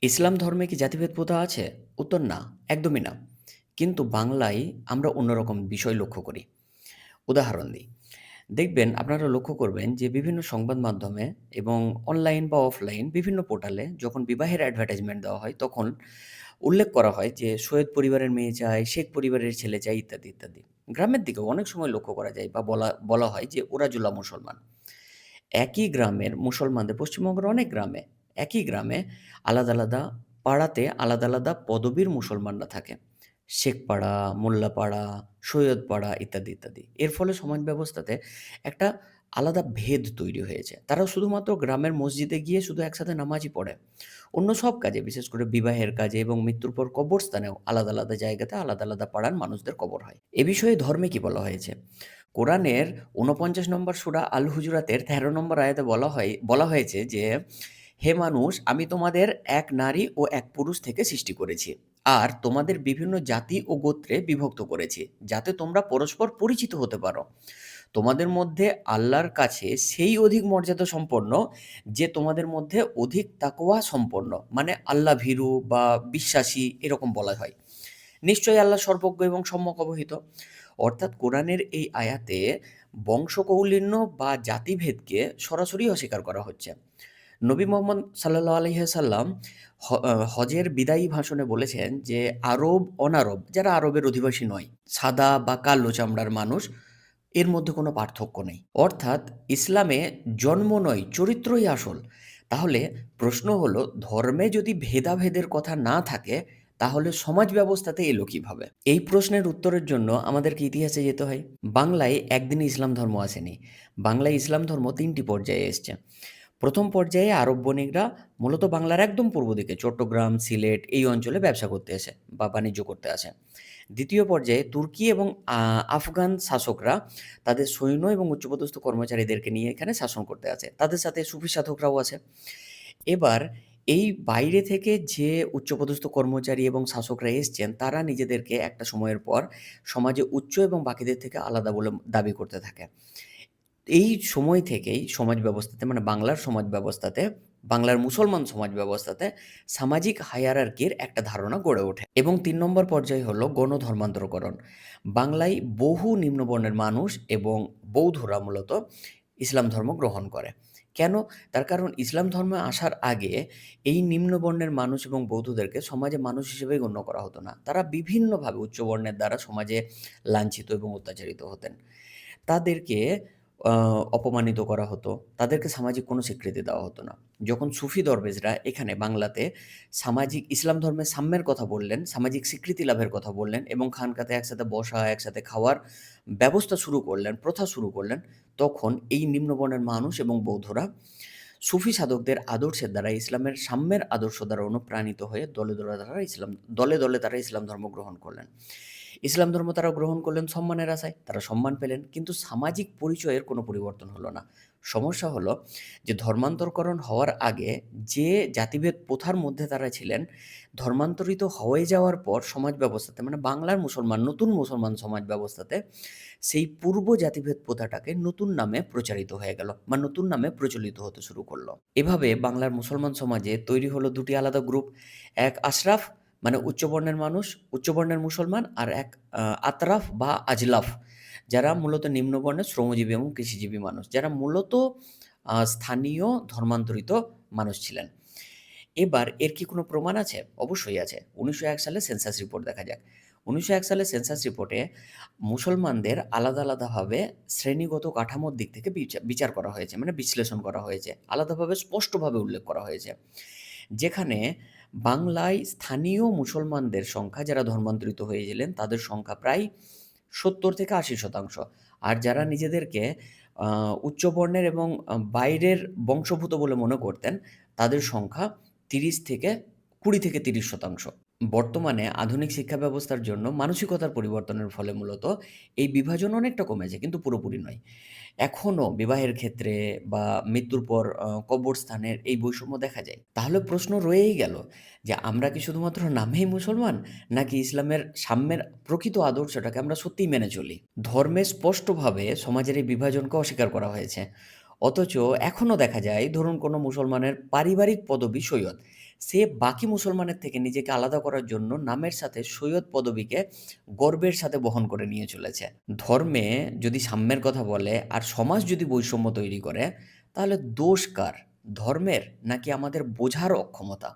ইসলাম ধর্মে কি জাতিভেদ প্রথা আছে? উত্তর না, একদমই না। কিন্তু বাংলায় আমরা অন্যরকম বিষয় লক্ষ্য করি। উদাহরণ দিই। দেখবেন আপনারা লক্ষ্য করবেন যে বিভিন্ন সংবাদ মাধ্যমে এবং অনলাইন বা অফলাইন বিভিন্ন পোর্টালে যখন বিবাহের অ্যাডভার্টাইজমেন্ট দেওয়া হয় তখন উল্লেখ করা হয় যে সৈয়দ পরিবারের মেয়ে চায়, শেখ পরিবারের ছেলে চায় ইত্যাদি, ইত্যাদি। গ্রামের দিকেও অনেক সময় লক্ষ্য করা যায় বা বলা বলা হয় যে ওরা জুলা মুসলমান। একই গ্রামের মুসলমানদের পশ্চিমবঙ্গের অনেক গ্রামে, একই গ্রামে আলাদা, আলাদা পাড়াতে আলাদা, আলাদা পদবীর মুসলমানরা থাকে। শেখপাড়া, মোল্লাপাড়া, সৈয়দপাড়া ইত্যাদি, ইত্যাদি। এর ফলে সমাজ ব্যবস্থাতে একটা আলাদা ভেদ তৈরি হয়েছে। তারা শুধুমাত্র গ্রামের মসজিদে গিয়ে শুধু একসাথে নামাজই পড়ে। অন্য সব কাজে বিশেষ করে বিবাহের কাজে এবং মৃত্যুর পর কবরস্থানেও আলাদা, আলাদা জায়গাতে আলাদা, আলাদা পাড়ার মানুষদের কবর হয়। এ বিষয়ে ধর্মে কি বলা হয়েছে? কোরআনের ৪৯ নম্বর সূরা আল হুজুরাতের ১৩ নম্বর আয়াতে বলা হয়েছে যে, "হে মানুষ, আমি তোমাদের এক নারী ও এক পুরুষ থেকে সৃষ্টি করেছি। আর তোমাদের বিভিন্ন জাতি ও গোত্রে বিভক্ত করেছি, যাতে তোমরা পরস্পর পরিচিত হতে পারো। তোমাদের মধ্যে আল্লাহর কাছে সেই অধিক মর্যাদা সম্পন্ন যে তোমাদের মধ্যে অধিক তাকওয়া সম্পন্ন।" মানে আল্লাহ ভীরু বা বিশ্বাসী এরকম বলা হয়। নিশ্চয়ই আল্লাহ সর্বজ্ঞ এবং সম্যক অবহিত। অর্থাৎ কোরআনের এই আয়াতে বংশকৌলিন্য বা জাতিভেদকে সরাসরি অস্বীকার করা হচ্ছে। নবী মোহাম্মদ সাল্লাল্লাহু আলাইহি ওয়াসাল্লাম হজের বিদায়ী ভাষণে বলেছেন যে, আরব, অনারব যারা আরবের অধিবাসী নয়, সাদা বা কালো চামড়ার মানুষ, এর মধ্যে কোনো পার্থক্য নেই। অর্থাৎ ইসলামে জন্ম নয়, চরিত্রই আসল। তাহলে প্রশ্ন হলো, ধর্মে যদি ভেদাভেদের কথা না থাকে, তাহলে সমাজ ব্যবস্থাতে এলো কিভাবে? এই প্রশ্নের উত্তরের জন্য আমাদেরকে ইতিহাসে যেতে হয়। বাংলায় একদিনে ইসলাম ধর্ম আসেনি। বাংলায় ইসলাম ধর্ম ৩টি পর্যায়ে এসছে। প্রথম পর্যায়ে আরব বণিকরা মূলত বাংলার একদম পূর্ব দিকে চট্টগ্রাম, সিলেট এই অঞ্চলে ব্যবসা করতে আসে বা বাণিজ্য করতে আসে। দ্বিতীয় পর্যায়ে তুর্কি এবং আফগান শাসকরা তাদের সৈন্য এবং উচ্চপদস্থ কর্মচারীদেরকে নিয়ে এখানে শাসন করতে আসে। তাদের সাথে সুফি সাধকরাও আছে। এবার এই বাইরে থেকে যে উচ্চপদস্থ কর্মচারী এবং শাসকরা এসছেন, তারা নিজেদেরকে একটা সময়ের পর সমাজে উচ্চ এবং বাকিদের থেকে আলাদা বলে দাবি করতে থাকে। এই সময় থেকেই সমাজ ব্যবস্থাতে মানে বাংলার সমাজ ব্যবস্থাতে, বাংলার মুসলমান সমাজ ব্যবস্থাতে সামাজিক হায়ারার্কির একটা ধারণা গড়ে ওঠে এবং ৩ নম্বর পর্যায় হলো গণধর্মান্তরকরণ। বাংলায় বহু নিম্নবর্ণের মানুষ এবং বৌদ্ধরা মূলত ইসলাম ধর্ম গ্রহণ করে। কেন? তার কারণ ইসলাম ধর্মে আসার আগে এই নিম্নবর্ণের মানুষ এবং বৌদ্ধদেরকে সমাজে মানুষ হিসেবেই গণ্য করা হতো না। তারা বিভিন্নভাবে উচ্চ বর্ণের দ্বারা সমাজে লাঞ্ছিত এবং অত্যাচারিত হতেন। তাদেরকে আ অপমানিত করা হতো। তাদেরকে সামাজিক কোনো স্বীকৃতি দেওয়া হতো না। যখন সুফি দরবেশরা এখানে বাংলাতে সামাজিক ইসলাম ধর্মের সাম্যের কথা বললেন, সামাজিক স্বীকৃতি লাভের কথা বললেন এবং খানকাতে একসাথে বসা, একসাথে খাওয়ার ব্যবস্থা শুরু করলেন, প্রথা শুরু করলেন, তখন এই নিম্নবর্ণের মানুষ এবং বৌদ্ধরা সুফি সাধকদের আদর্শের দ্বারা ইসলামের সাম্যের আদর্শ দ্বারা অনুপ্রাণিত হয়ে দলে, দলে তারা ইসলাম ধর্ম গ্রহণ করলেন। ইসলাম ধর্ম তারা গ্রহণ করলেন সম্মানের আশায়। তারা সম্মান পেলেন। কিন্তু সামাজিক পরিচয়ের কোনো পরিবর্তন হলো না। সমস্যা হলো যে ধর্মান্তরকরণ হওয়ার আগে যে জাতিভেদ প্রথার মধ্যে তারা ছিলেন, ধর্মান্তরিত হয়ে যাওয়ার পর সমাজ ব্যবস্থাতে মানে বাংলার মুসলমান, নতুন মুসলমান সমাজ ব্যবস্থাতে সেই পূর্ব জাতিভেদ প্রথাটাকে নতুন নামে প্রচারিত হয়ে গেল বা নতুন নামে প্রচলিত হতে শুরু করলো। এভাবে বাংলার মুসলমান সমাজে তৈরি হলো ২ টি আলাদা গ্রুপ। এক আশরাফ মানে উচ্চবর্ণের মানুষ, উচ্চবর্ণের মুসলমান আর এক আতরাফ বা আজলাফ যারা মূলত নিম্নবর্ণের শ্রমজীবী এবং কৃষিজীবী মানুষ। যারা মূলত স্থানীয় ধর্মান্তরিত মানুষ ছিলেন। এবার এর কি কোনো প্রমাণ আছে? অবশ্যই আছে। ১৯০১ সালে সেন্সাস রিপোর্ট দেখা যাক। ১৯০১ সালে সেন্সাস রিপোর্টে মুসলমানদের আলাদা, আলাদাভাবে শ্রেণীগত কাঠামোর দিক থেকে বিচার করা হয়েছে। মানে বিশ্লেষণ করা হয়েছে। আলাদাভাবে স্পষ্টভাবে উল্লেখ করা হয়েছে। যেখানে বাংলায় স্থানীয় মুসলমানদের সংখ্যা যারা ধর্মান্তরিত হয়েছিলেন তাদের সংখ্যা প্রায় ৭০-৮০%। আর যারা নিজেদেরকে উচ্চবর্ণের এবং বাইরের বংশোদ্ভূত বলে মনে করতেন তাদের সংখ্যা ২০-৩০%। বর্তমানে আধুনিক শিক্ষা ব্যবস্থার জন্য মানসিকতার পরিবর্তনের ফলে মূলত এই বিভাজন অনেকটা কমেছে কিন্তু পুরোপুরি নয়। এখনো বিবাহের ক্ষেত্রে বা মৃত্যুর পর কবরস্থানের এই বৈষম্য দেখা যায়। তাহলে প্রশ্ন রয়েই গেল যে আমরা কি শুধুমাত্র নামেই মুসলমান? নাকি ইসলামের সাম্যের প্রকৃত আদর্শটাকে আমরা সত্যিই মেনে চলি? ধর্মে স্পষ্টভাবে সমাজের এই বিভাজনকে অস্বীকার করা হয়েছে। অথচ এখনো দেখা যায় ধরুন কোনো মুসলমানের পারিবারিক পদবি সৈয়দ। সে বাকি মুসলমানের থেকে নিজেকে আলাদা করার জন্য নামের সাথে সৈয়দ পদবীকে গর্বের সাথে বহন করে নিয়ে চলেছে। ধর্মে যদি সাম্যের কথা বলে আর সমাজ যদি বৈষম্য তৈরি করে, তাহলে দোষ কার? ধর্মের নাকি আমাদের বোঝার অক্ষমতা?